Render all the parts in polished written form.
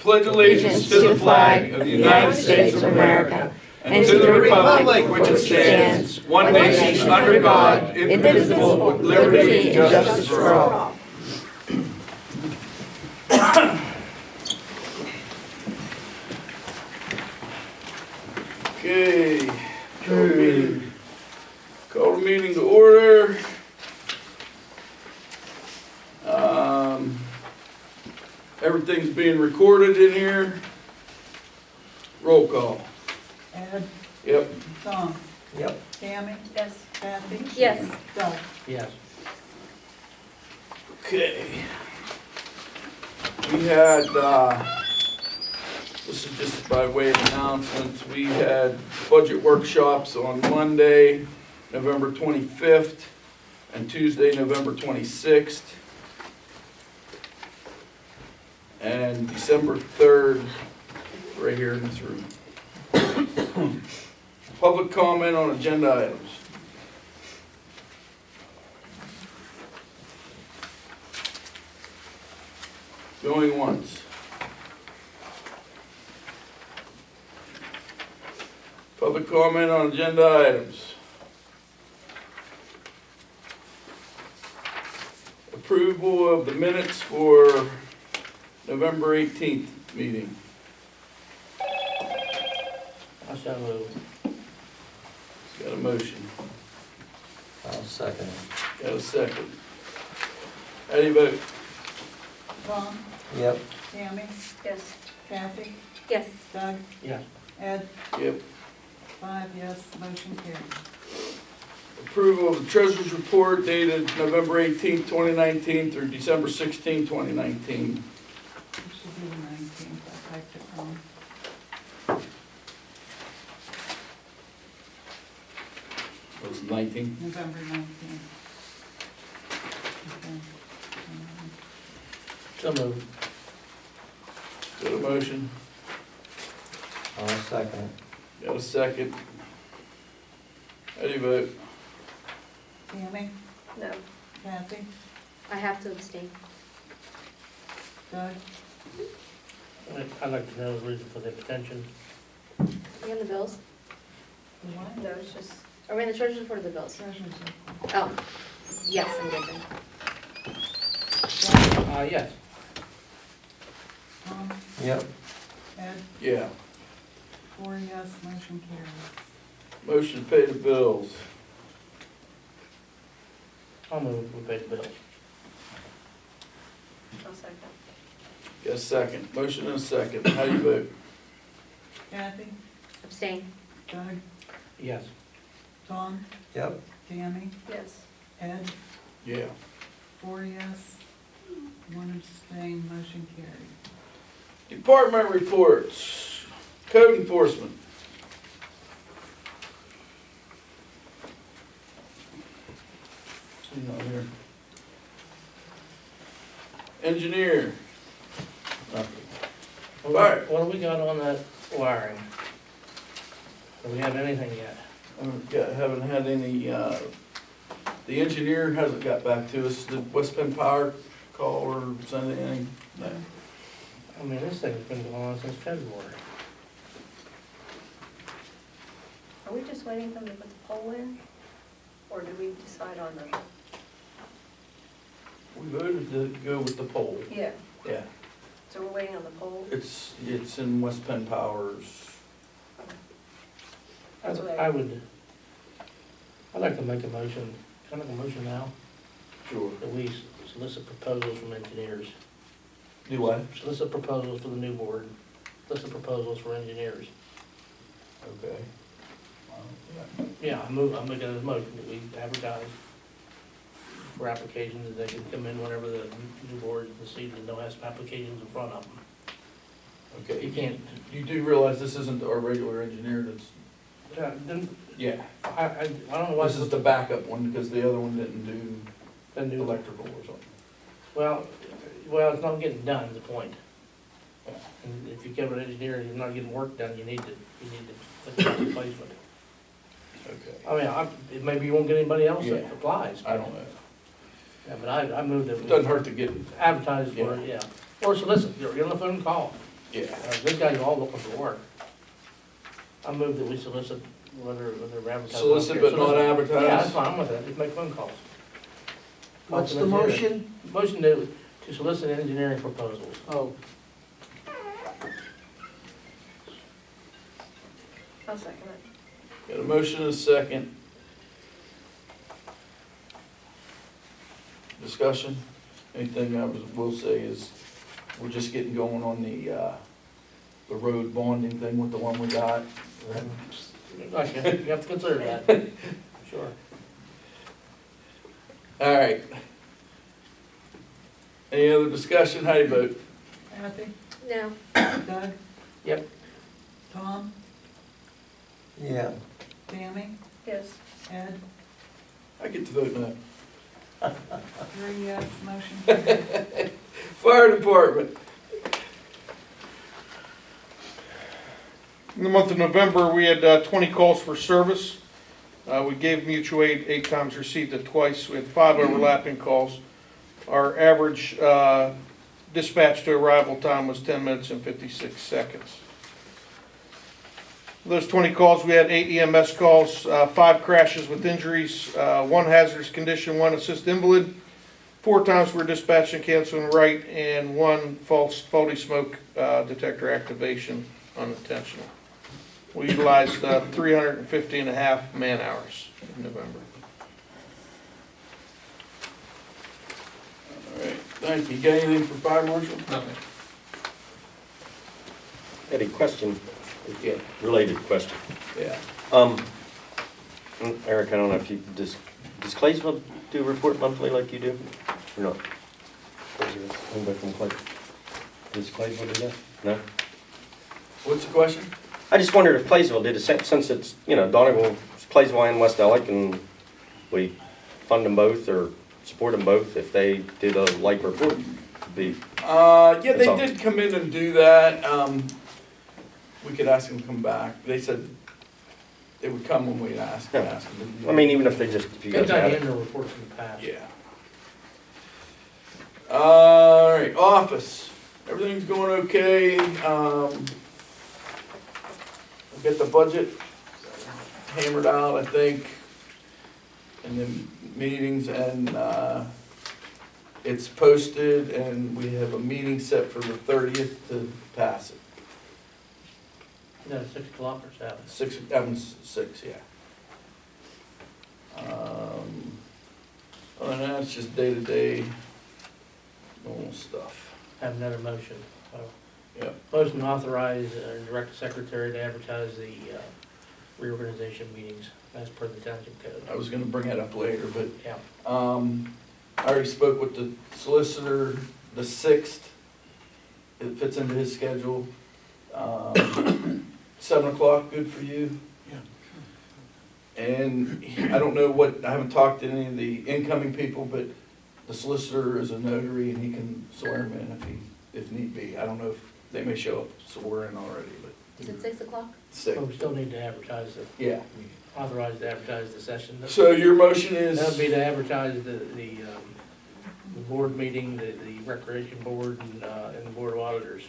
pledge allegiance to the flag of the United States of America and to the republic for which it stands, one nation under God, indivisible, with liberty and justice for all. Okay, call the meeting to order. Everything's being recorded in here. Roll call. Ed, Yep. Tom, Yep. Tammy, Yes. Kathy, Yes. Doug. Yes. Okay. We had, this is just by way of announcements, we had budget workshops on Monday, November 25th, and Tuesday, November 26th, and December 3rd, right here in this room. Public comment on agenda items. Going once. Public comment on agenda items. Approval of the minutes for November 18th meeting. I shall move. Got a motion, I'll second it. got a second. How do you vote? Tom, Yep. Tammy, Yes. Kathy, Yes. Doug, Yes. Ed, Yep. 5 yes, motion carried. Approval of the treasurer's report dated November 18th, 2019 through December 16th, 2019. It should be the 19th, I typed it wrong. It was 19th. November 19th. Okay. So move. Got a motion, I'll second it. got a second. How do you vote? Tammy, No. Kathy, I have to abstain. Doug, I'd like to know the reason for the abstention. We on the bills? the what? No, it's just, are we in the treasurer's report or the bills? Treasurer's report. Oh, yes, I'm good then. Doug, Yes. Tom, Yep. Ed, Yeah. 4 yes, motion carried. Motion to pay the bills. I'll move, we pay the bills. I'll second. Got a second. Motion and a second. How do you vote? Kathy, Abstain. Doug, Yes. Tom, Yep. Tammy, Yes. Ed, Yeah. 4 yes, 1 abstain, motion carried. Department reports. Code enforcement. He's not here. Engineer. Nothing. Fire. What do we got on that wiring? Do we have anything yet? Haven't had any, the engineer hasn't got back to us. Did West Penn Power call or send anything? No. I mean, this thing's been going on since February. Are we just waiting for them to put the pole in? Or did we decide on the? We voted to go with the pole. Yeah. Yeah. So we're waiting on the pole? It's in West Penn Power's. That's what I'd like to make a motion, can I make a motion now, Sure. that we solicit proposals from engineers? Do what? Solicit proposals for the new board, solicit proposals for engineers. Okay. Yeah, I'm making a motion that we advertise for applications, that they can come in whenever the new board this evening, they'll have some applications in front of them. Okay. You can't, You do realize this isn't our regular engineer that's, then, yeah. I don't know why This is the backup one because the other one didn't do the new, electrical or something. well, it's not getting done, is the point. And if you get an engineer and you're not getting work done, you need to look at replacement. Okay. I mean, maybe you won't get anybody else that Yeah. applies. I don't know. Yeah, but I moved it. It doesn't hurt to get, Advertise for it, yeah. Or solicit, you're on the phone, call. Yeah. These guys are all looking for work. I move that we solicit whether we're advertising. Solicit but not advertise? Yeah, that's fine, I'm with that, just make phone calls. What's the Engineering. motion? Motion to solicit engineering proposals. Oh, I'll second it. Got a motion and a second. Discussion? Anything will say is, we're just getting going on the road bonding thing with the one we got. Okay, you have to consider that. Sure. All right. Any other discussion? How do you vote? Kathy, No. Doug? Yep. Tom, yeah. Tammy, Yes. Ed, I get to vote no. 3 yes, motion carried. Fire department. In the month of November, we had 20 calls for service. We gave mutual aid 8 times, received it twice. We had 5 overlapping calls. Our average dispatch to arrival time was 10 minutes and 56 seconds. Those 20 calls, we had 8 EMS calls, 5 crashes with injuries, 1 hazardous condition, 1 assist invalid, 4 times we're dispatching canceling right, and 1 faulty smoke detector activation unintentional. We utilized 350 and a half man hours in November. All right, thank you. Got anything for fire marshal? Nothing. Eddie, question, Yeah. related question. Yeah. Eric, I don't know if you, does Claysville do a report monthly like you do, or not? Anybody from Clay? Does Claysville do that? No? What's the question? I just wondered if Claysville did, since it's, Donegal, Claysville and West Alec, and we fund them both, or support them both, if they did a like report, it'd be, Yeah, That's they all. did come in and do that. We could ask them to come back. They said they would come when we'd ask them. I mean, even if they just, if you They've guys done had it. annual reports in the past. Yeah. All right, office. Everything's going okay. We'll get the budget hammered out, I think, and then meetings, and it's posted, and we have a meeting set for the 30th to pass it. No, 6 o'clock or 7. 6, that one's 6, yeah. Other than that, it's just day-to-day normal stuff. Have another motion. Yep. Motion to authorize and direct the secretary to advertise the reorganization meetings as per the township code. I was gonna bring that up later, but Yeah. I already spoke with the solicitor, the 6th. It fits into his schedule. 7 o'clock, good for you? Yeah. And I don't know what, I haven't talked to any of the incoming people, but the solicitor is a notary and he can swear him in if need be. I don't know if they may show up swearing already, but Is it 6 o'clock? But we still need to advertise the, yeah. authorize to advertise the session. So your motion is? That would be to advertise the board meeting, the recreation board, and the board of auditors.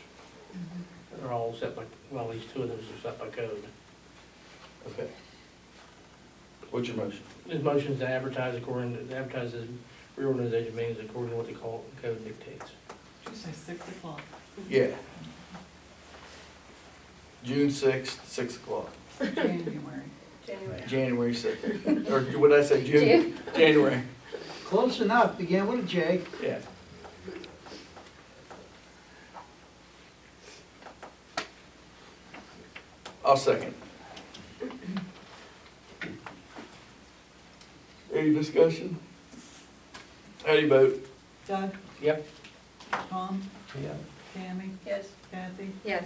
They're all set by, well, at least 2 of those are set by code. Okay. What's your motion? His motion is to advertise the reorganization meetings according to what the code dictates. Did you say 6 o'clock? Yeah. June 6th, 6 o'clock. January. January. January 6th. Or what did I say, June? January. Close enough, began with a J. Yeah. I'll second. Any discussion? How do you vote? Doug, Yep. Tom, Yeah. Tammy, Yes. Kathy, Yes.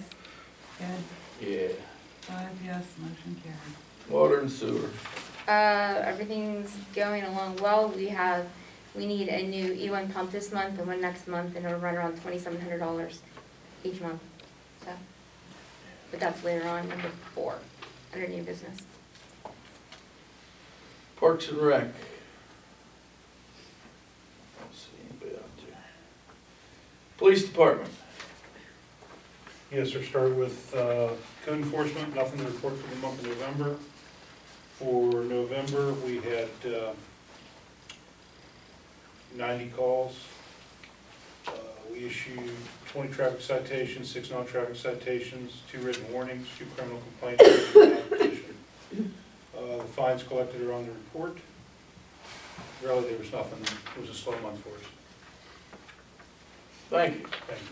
Ed, Yeah. 5 yes, motion carried. Water and sewer. Everything's going along well. We need a new E1 pump this month and one next month, and it'll run around $2,700 each month, so. But that's later on, number 4, under new business. Parks and Rec. Let's see, anybody out there? Police Department. Yes, sir, started with code enforcement, nothing to report for the month of November. For November, we had 90 calls. We issued 20 traffic citations, 6 non-traffic citations, 2 written warnings, 2 criminal complaints, and 1 application. The fines collected are on the report. Really, there was nothing, it was a slow month for us. Thank you. Thank you.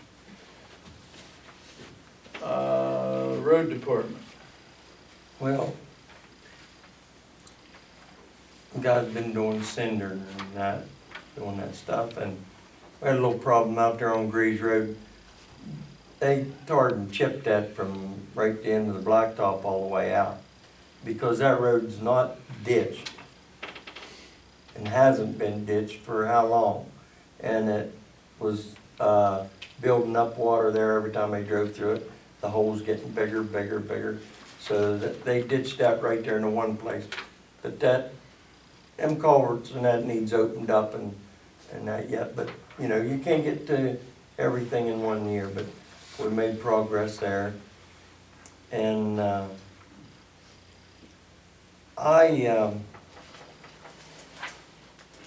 Road department. Well, guys been doing cinder and that, doing that stuff, and we had a little problem out there on Grease Road. They tarred and chipped that from right the end of the blacktop all the way out, because that road's not ditched, and hasn't been ditched for how long, and it was building up water there every time they drove through it. The hole's getting bigger, bigger, bigger. So that they ditched that right there in the one place. But them culverts and that needs opened up and that yet. But, you know, you can't get to everything in 1 year, but we made progress there. And I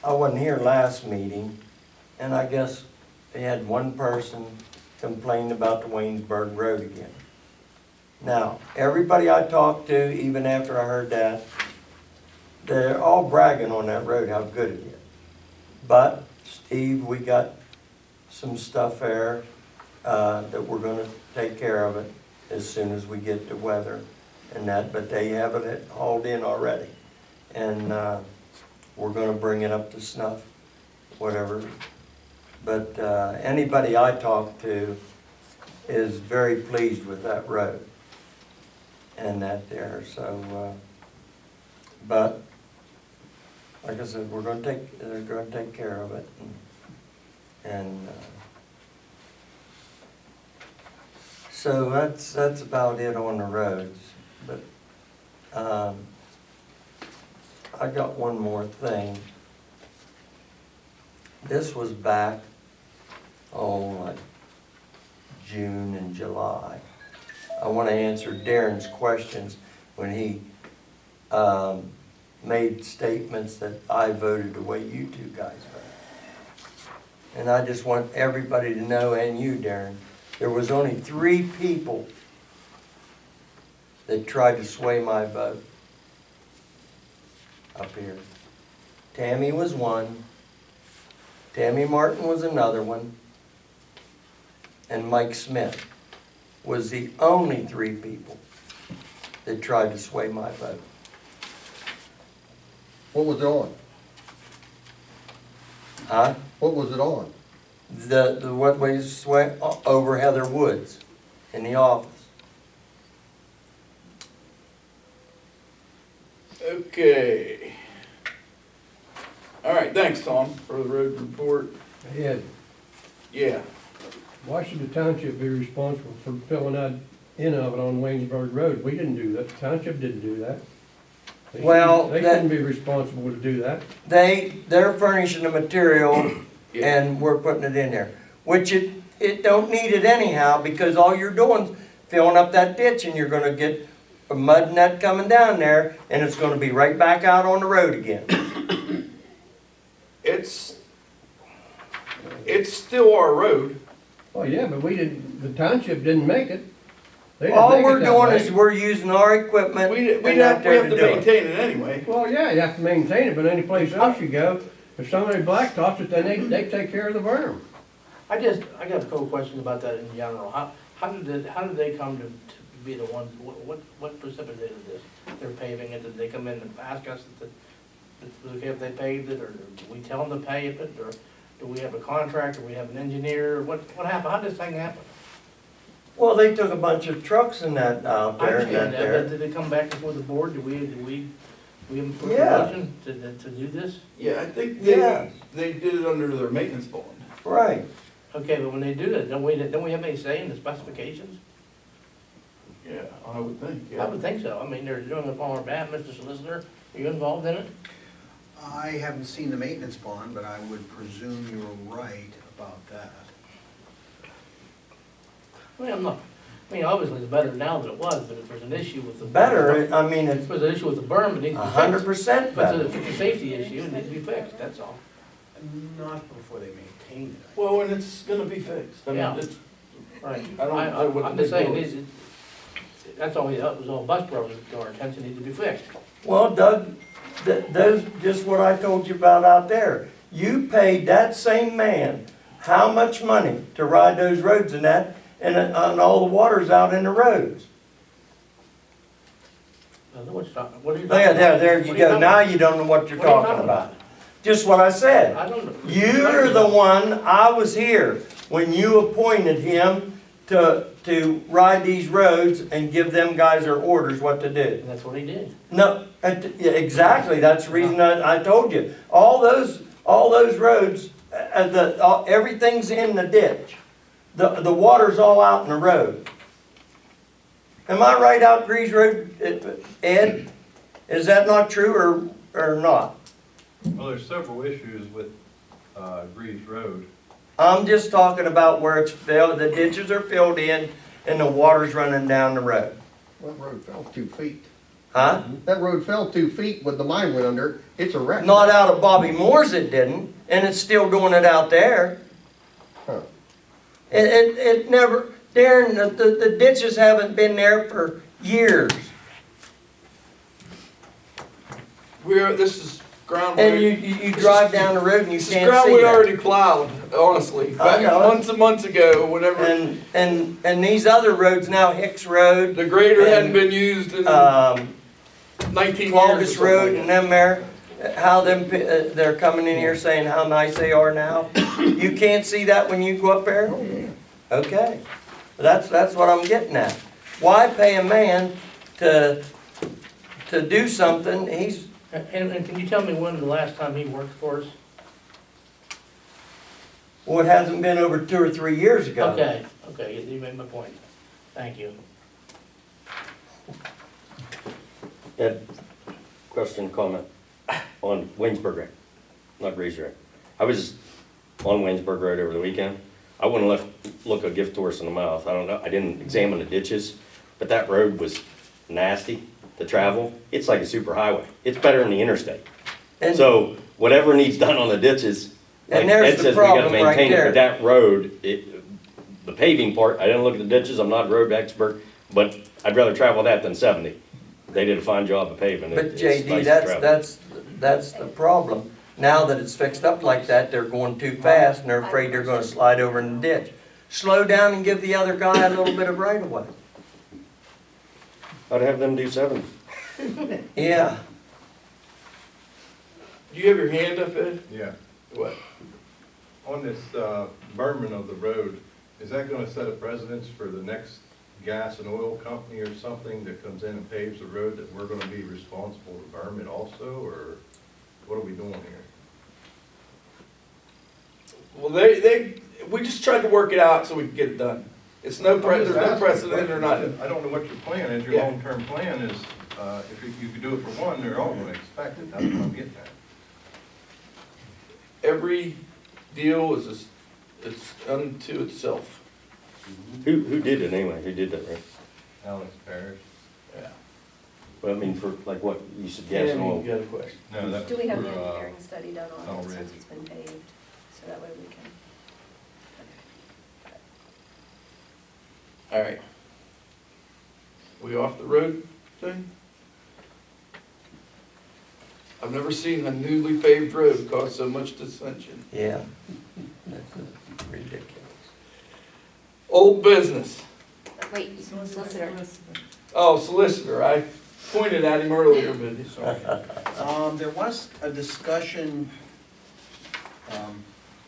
wasn't here last meeting, and I guess they had one person complain about the Waynesburg Road again. Now, everybody I talked to, even after I heard that, they're all bragging on that road, how good it is. But, Steve, we got some stuff there that we're gonna take care of it as soon as we get the weather and that, but they have it hauled in already. And we're gonna bring it up to snuff, whatever. But anybody I talk to is very pleased with that road and that there. So, but like I said, they're going to take care of it, and so that's about it on the roads. But I got one more thing. This was back, like June and July. I want to answer Darren's questions when he made statements that I voted the way you two guys voted. And I just want everybody to know, and you, Darren, there was only 3 people that tried to sway my vote up here. Tammy was one. Tammy Martin was another one, and Mike Smith was the only 3 people that tried to sway my vote. What was it on? Huh? What was it on? The what way sway over Heather Woods in the office. Okay. All right, thanks, Tom, for the road report. Ed, Yeah. why should the township be responsible for filling that in of it on Waynesburg Road? We didn't do that, the township didn't do that. They Well, shouldn't- They shouldn't be responsible to do that. They're furnishing the material Yeah. and we're putting it in there. Which it don't need it anyhow, because all you're doing is filling up that ditch, and you're gonna get a mud net coming down there, and it's gonna be right back out on the road again. It's still our road. Oh, yeah, but the township didn't make it. They didn't All make it we're that doing way. is we're using our equipment We and have out there to to do it. maintain it anyway. Well, yeah, you have to maintain it, but any place else you go, if somebody blacktops it, then they take care of the berm. I got a couple questions about that in general. How did they come to be the ones, what precipitated this? They're paving it, did they come in and ask us that it's okay if they paved it, or do we tell them to pave it, or do we have a contractor, we have an engineer, what happened, how did this thing happen? Well, they took a bunch of trucks and that out I there and understand that that, there. but did they come back before the board, do we have Yeah. permission to do this? Yeah, I think Yeah. they did it under their maintenance bond. Right. Okay, but when they do that, don't we have any say in the specifications? Yeah, I would think, I yeah. would think so, I mean, they're doing it all bad, Mr. Solicitor, are you involved in it? I haven't seen the maintenance bond, but I would presume you're right about that. I mean, I'm not, I mean, obviously it's better now than it was, but if there's an issue with the. Better, I mean, If it's there's an issue with the berm, it needs to be fixed. 100% If better. it's a safety issue, it needs to be fixed, that's all. Not before they maintain it. Well, and it's gonna be fixed. I mean, Yeah. it's, Right. I don't know what I'm the just saying, big deal is. that's all, that was all bus bros to our attention, need to be fixed. Well, Doug, those, just what I told you about out there. You paid that same man how much money to ride those roads and that, and all the water's out in the roads? I know what you're talking, what are you Oh, talking yeah, about? there What you are go. talking Now about? you don't know what you're What are you talking about. Just what I said. I don't know. You're the one, I was here when you appointed him to ride these roads and give them guys their orders what to do. And that's what he did. No, yeah, exactly, that's the reason I told you. All those roads, everything's in the ditch. The water's all out in the road. Am I right out Grease Road, Ed? Is that not true or not? Well, there's several issues with Greaves Road. I'm just talking about where it's filled, the ditches are filled in and the water's running down the road. That road fell 2 feet. Huh? That road fell 2 feet when the mine went under. It's a wreck. Not out of Bobby Moore's it didn't, and it's still doing it out there. Huh. It never, Darren, the ditches haven't been there for years. This is ground. And you drive down the road and you This is can't ground see we that. already plowed, honestly. Back know it. months and months ago, whenever And these other roads now, Hicks Road, the grader and, hadn't been used in 19 years. or Clovis something Road like and that. them there, how them, they're coming in here saying how nice they are now. You can't see that when you go up there? Okay, that's what I'm getting at. Why pay a man to do something, And can you tell me when the last time he worked for us? well, it hasn't been over 2 or 3 years ago. Okay, you made my point. Thank you. Ed, question, comment on Waynesburg Road, not Greaves Road. I was on Waynesburg Road over the weekend. I wouldn't look a gift horse in the mouth. I don't know, I didn't examine the ditches, but that road was nasty to travel. It's like a super highway. It's better than the interstate. And- So whatever needs done on the ditches, like And there's Ed the says, we gotta problem right maintain it, there. but that road, the paving part, I didn't look at the ditches, I'm not a road expert, but I'd rather travel that than 70. They did a fine job of paving. But It's JD, nice to travel. that's the problem. Now that it's fixed up like that, they're going too fast and they're afraid they're gonna slide over in the ditch. Slow down and give the other guy a little bit of right of way. I'd have them do 70. Yeah, Do you have your hand up, Ed? Yeah. What? On this berming of the road, is that gonna set a precedence for the next gas and oil company or something that comes in and paves the road, that we're gonna be responsible to berm it also, or what are we doing here? Well, we just tried to work it out so we could get it done. It's there's no precedent or nothing. I don't know what your plan is. Your Yeah. long-term plan is, if you could do it for one, they're all gonna expect it. That's what I'm getting at. Every deal it's unto itself. Who did it anyway? Who did that, right? Alex Parrish. Yeah. Well, I mean, for like what, you said gas and oil. You got a question? No, that's Do we have for, the engineering study done on it already. since it's been paved? So that way we can. All right. We off the road thing? I've never seen a newly paved road cause so much dissension. yeah. That's ridiculous. Old business. Wait, solicitor. Oh, solicitor, I pointed at him earlier, but sorry. There was a discussion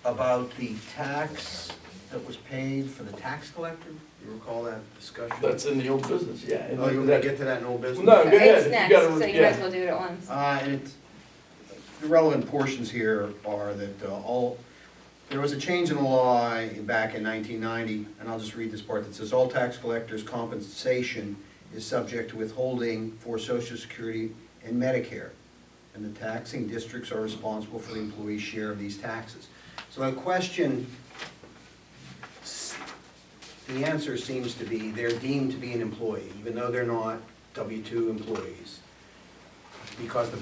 about the tax that was paid for the tax collector. You recall that discussion? That's in the old business, yeah. Oh, you want me to get to that in old business? No, go ahead. It's You next, gotta- so you might yeah. as well do it at once. And the relevant portions here are that there was a change in the law back in 1990, and I'll just read this part that says, all tax collectors' compensation is subject to withholding for Social Security and Medicare, and the taxing districts are responsible for the employee's share of these taxes. So the question the answer seems to be they're deemed to be an employee, even though they're not W-2 employees. Because the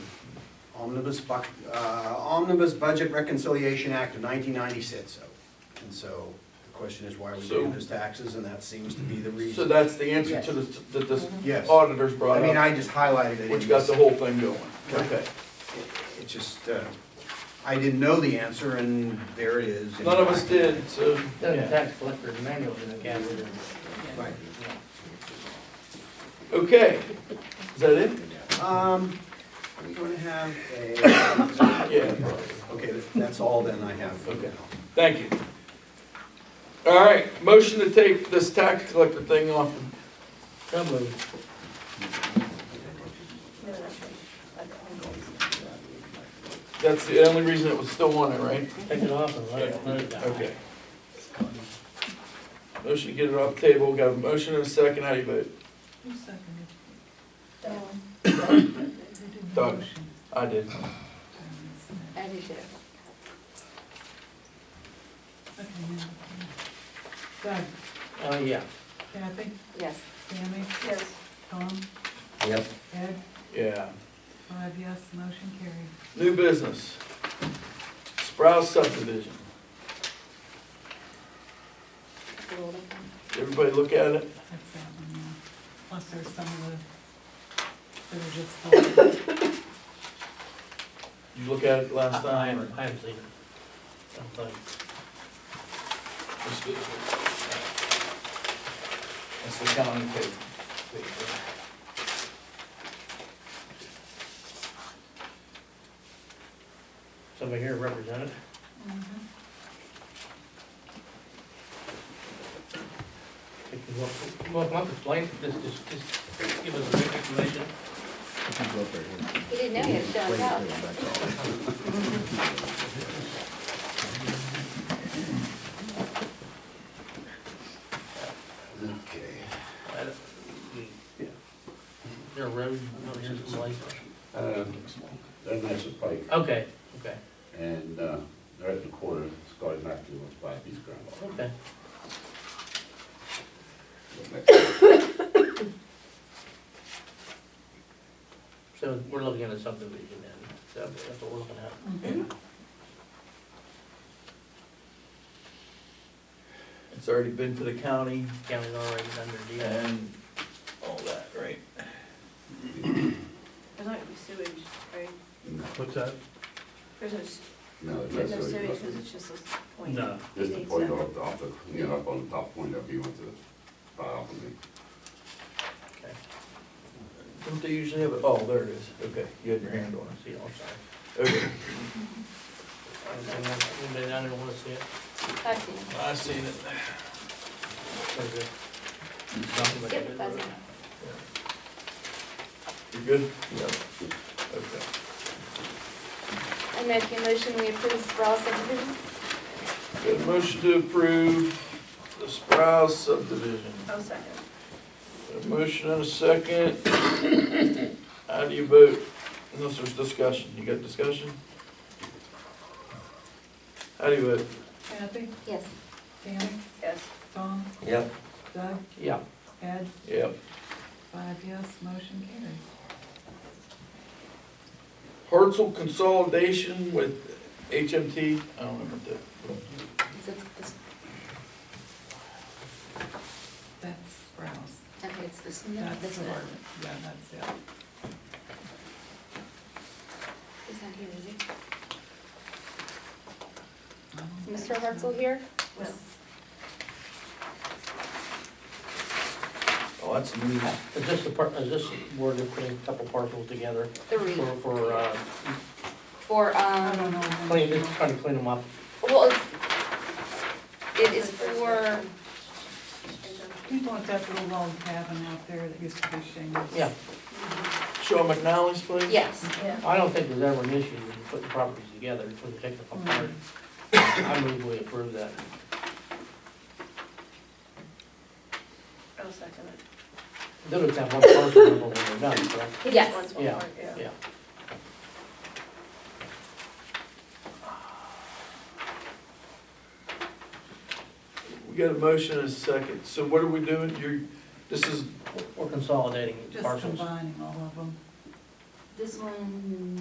Omnibus Budget Reconciliation Act of 1990 said so. And so the question is, why are we doing those taxes, and that seems to be the So reason. that's the answer to this, that this Yes. auditor's brought I mean, up, I just highlighted it. which in got this. the whole thing going. Right. Okay. It just, I didn't know the answer, and there it is. None of us did, so. Then the yeah. tax collector's manual in the cabinet. Right. Okay, is that it? We're going to have a, Yeah. okay, that's all then I have. Okay. Thank you. All right, motion to take this tax collector thing off. So moved. No, that's right. That's the only reason it was still on it, right? Take it off and let it die. Okay. Motion to get it off the table, got a motion and a second, how do you vote? Who seconded? Dawn. Doug. I did. I do too. Okay, now. Doug, Yeah. Kathy, Yes. Tammy, Yes. Tom, Yep. Ed, Yeah. 5 yes, motion carried. New business. Sprouse subdivision. Everybody look at it? That's that one, yeah. Plus there's some of the, that are just full. Did you look at it last I time? haven't seen it. Something. That's the county paper. Somebody here represented? Well, come up, explain, just give us a brief explanation. He didn't know he had to fill it out. Is there a road over here someplace? They're nice and pike, Okay, okay, and, they're at the corner, Scotty Matthews by East Grand. okay. So we're looking at a subdivision then, so that's what we're looking at. It's already been to the county County's already done their deal. and all that, right? There's not gonna be sewage, right? What's that? There's no, No, there's no that's sewage, because it's just this point. No. just the point off the, up on the top point of you went to file for me. Okay, Don't they usually have it? Oh, there it is. Okay, you had your hand on see, I'm sorry. it. Okay, Anybody down there wanna see it? I've seen it. I seen it. Very good. Yep, that's it. You good? Yep. Okay. I make a motion, we approve the Sprouse subdivision. Got a motion to approve the Sprouse subdivision. Oh, second. Got a motion and a second. How do you vote? Unless there's discussion. You got discussion? How do you vote? Kathy, Yes. Tammy, Yes. Tom, Yep. Doug, Yeah, Ed, Yep. 5 yes, motion carried. Hartzell consolidation with HMT. I don't remember that. Is it this, That's Sprouse. okay, it's this one, That's this the one. word, yeah, that's it. Is that here, is it? I don't Mr. think so. Hartzell here? No. Oh, that's new. is this where they're putting a couple parcels together Three. for, I don't know. clean, just trying to clean them up? Well, it is for, You want that little log cabin out there that used to be shingles? Yeah, Sean McNally's place? yes. Yeah. I don't think there's ever an issue with putting properties together, it's when you take them apart. I move we approve that. I'll second it. They'll just have one parcel number when they're done, correct? He Yes. just wants one Yeah. part, yeah. Yeah. We got a motion and a second, so what are we doing? This is, We're consolidating Just parcels. combining all of them. This one,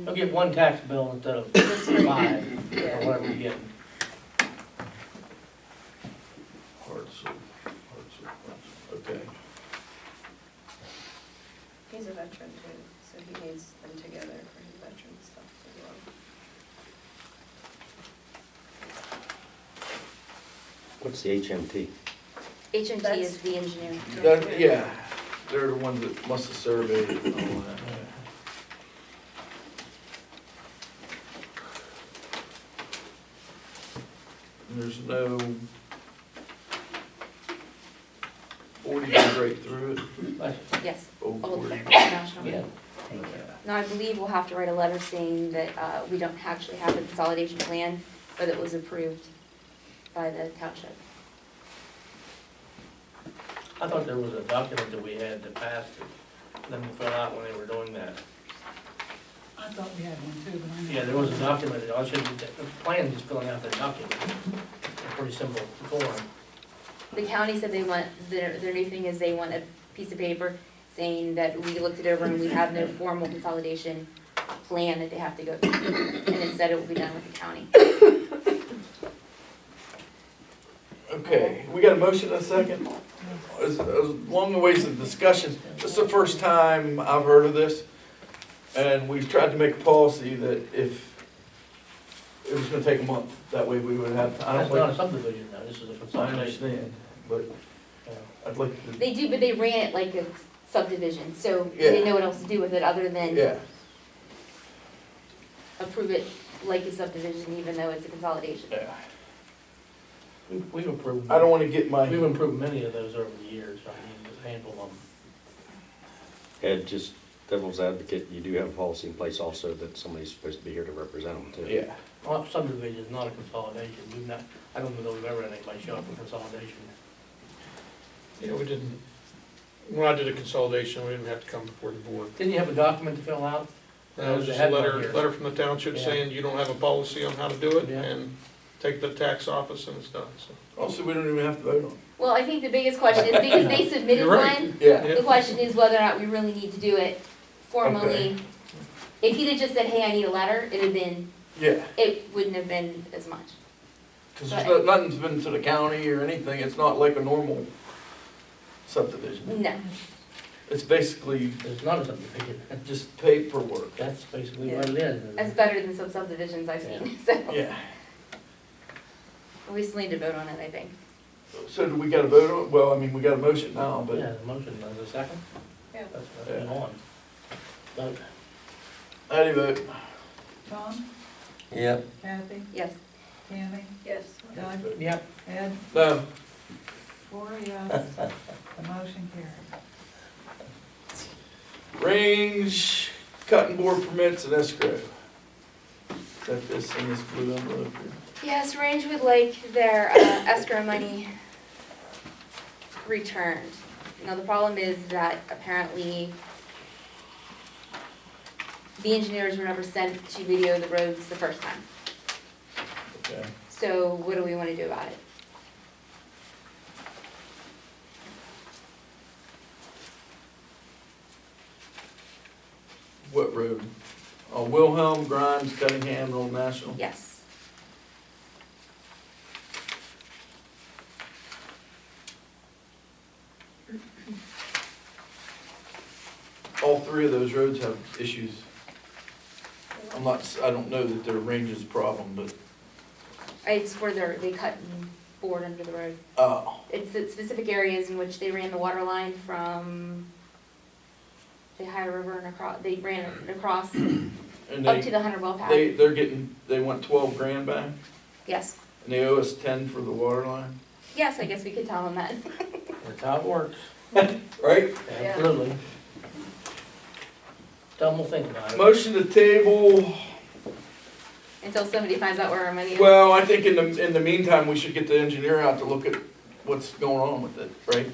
You'll get one tax bill instead of 5, or whatever you get. Hartsel, okay. He's a veteran too, so he needs them together for his veteran stuff as well. What's the HMT? HMT is the engineer. Yeah, they're the ones that must have surveyed it and all that. And there's no 40 goes right through it. Yes, Old Old 40. National. Yeah. Now, I believe we'll have to write a letter saying that we don't actually have a consolidation plan, but it was approved by the township. I thought there was a document that we had that passed them to fill out when they were doing that. I thought we had one too, but I know. Yeah, there was a document, I should, the plan just filling out the document. It's pretty simple form. The county said they want, their new thing is they want a piece of paper saying that we looked it over and we have no formal consolidation plan that they have to go through. And instead it will be done with the county. Okay, we got a motion and a second? It's long ways of discussion. This is the first time I've heard of this. And we've tried to make a policy that if it was gonna take a month, that way we would have, I That's don't not a like, subdivision now, this is a I consolidation. understand, but Yeah. I'd like to, They do, but they ran it like a subdivision, so they Yeah. didn't know what else to do with it other than yeah. approve it like a subdivision, even though it's a consolidation. Yeah. We've improved. I don't wanna get my, We've improved many of those over the years, I mean, just a handful of them. Ed, just devil's advocate, you do have a policy in place also that somebody's supposed to be here to represent them too. yeah. Well, subdivision is not a consolidation, we've not, I don't know that we've ever had anybody show up for consolidation. Yeah, we didn't, when I did a consolidation, we didn't have to come before the board. Didn't you have a document to fill out? That was They just had a one letter, here. letter from the township Yeah. saying you don't have a policy on how to do it, Yeah. and take the tax office and it's done, so. Also, we don't even have to vote on it. Well, I think the biggest question is, because they submitted You're right. one, Yeah, the question is whether or not we really need to do it formally. If he'd have just said, hey, I need a letter, it'd have been, yeah. it wouldn't have been as much. Cause there's nothing's been to the county or anything. It's not like a normal subdivision. No. It's basically It's not a subdivision, just paperwork. that's basically what it is. That's better than some subdivisions I've seen, so Yeah. we still need to vote on it, I think. So do we gotta vote on, well, I mean, we got a motion now, but Yeah, the motion, is a second? Yeah. That's been on. Vote. how do you vote? Tom, Yep. Kathy, Yes. Tammy, Yes. Doug, Yep. Ed, No. 4 yes, the motion carried. Range, cutting board permits and escrow. Got this in this blue envelope here. Yes, Range would like their escrow money returned. Now, the problem is that apparently the engineers were never sent to video the roads the first time. Okay. So what do we want to do about it? What road? Wilhelm, Grimes, Cunningham, and Old National? Yes. All three of those roads have issues. I don't know that they're Range's problem, but, It's where they cut and bored under the road. oh, It's the specific areas in which they ran the water line from the Ohio River and across, they ran it across and up to they, the Hunter Well Path. they want 12 grand back, Yes. and they owe us 10 for the water line, Yes, I guess we could tell them that. That's how it works, right? absolutely. Tell them we'll think about it. Motion to table, Until somebody finds out where our money is. well, I think in the meantime, we should get the engineer out to look at what's going on with it, right?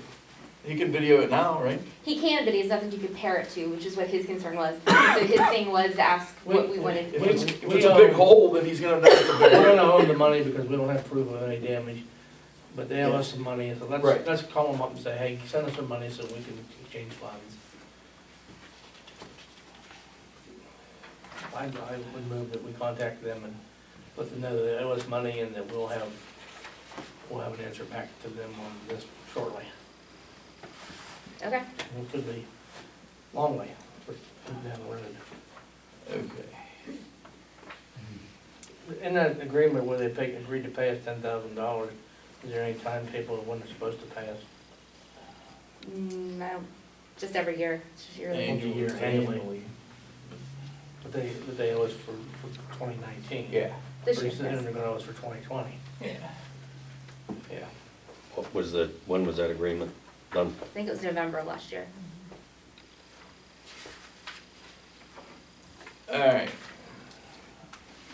He can video it now, right? He can, but he has nothing to compare it to, which is what his concern was. So his thing was to ask what we wanted. If it's a big hole, then he's gonna know it's a We're big hole. gonna own the money because we don't have proof of any damage. But they owe us some money, so Right. let's call them up and say, hey, send us some money so we can exchange funds. I would move that we contact them and let them know that they owe us money and that we'll have an answer back to them on this shortly. Okay. It could be a long way down the road. Okay. In that agreement where they agreed to pay us $10,000, is there any timetable of when they're supposed to pay us? I don't, just every year, it's just yearly. Annually. But they owe us for 2019. Yeah. This Pretty year, soon yes. they're gonna owe us for 2020. Yeah. Yeah. When was that agreement done? I think it was November of last year. All right.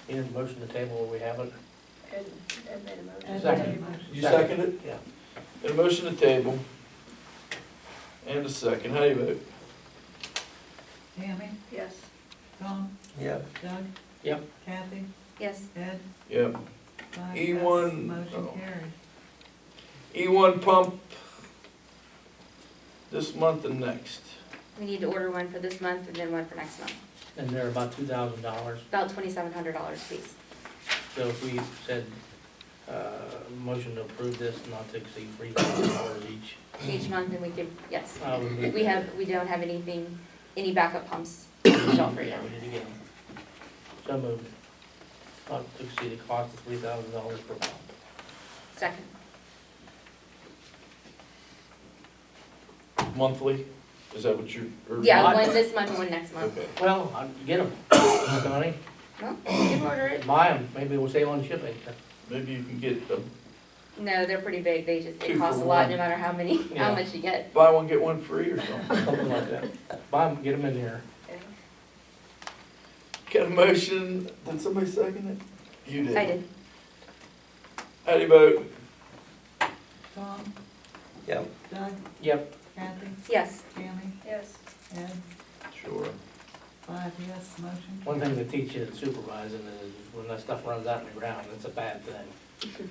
Need a motion to table where we have it? Ed made a motion. Ed Second. made a motion. You second it? Yeah. Got a motion to table. And a second. How do you vote? Tammy, Yes. Tom, Yep. Doug? Yep. Kathy, Yes. Ed, Yep. 5 E1, yes, motion oh. carried. E1 pump this month and next. We need to order one for this month and then one for next month. And they're about $2,000. About $2,700 a piece. So if we said, motion to approve this not to exceed $3,000 Each month, and we could, yes. each. We don't have anything, any backup pumps on the shelf right Yeah, now. we need to get them. So moved. Not to exceed the cost of $3,000 per pump. Second. Monthly? Is that what you're? or- Yeah, one this month and one next month. Okay. Well, get them, Donnie. Well, you can order it. Buy them, maybe we'll save on shipping. Maybe you can get, No, they're pretty big. They Two it costs for a lot one. no matter how many, Yeah. how much you get. buy one, get one free or something. Something like that. Buy them, get them in here. Got a motion, did somebody second it? You did. I did. How do you vote? Tom, Yep. Doug, Yep. Kathy, Yes. Tammy, Yes. Ed, Sure. 5 yes, motion. One thing to teach you in supervising is when that stuff runs out in the ground, it's a bad thing.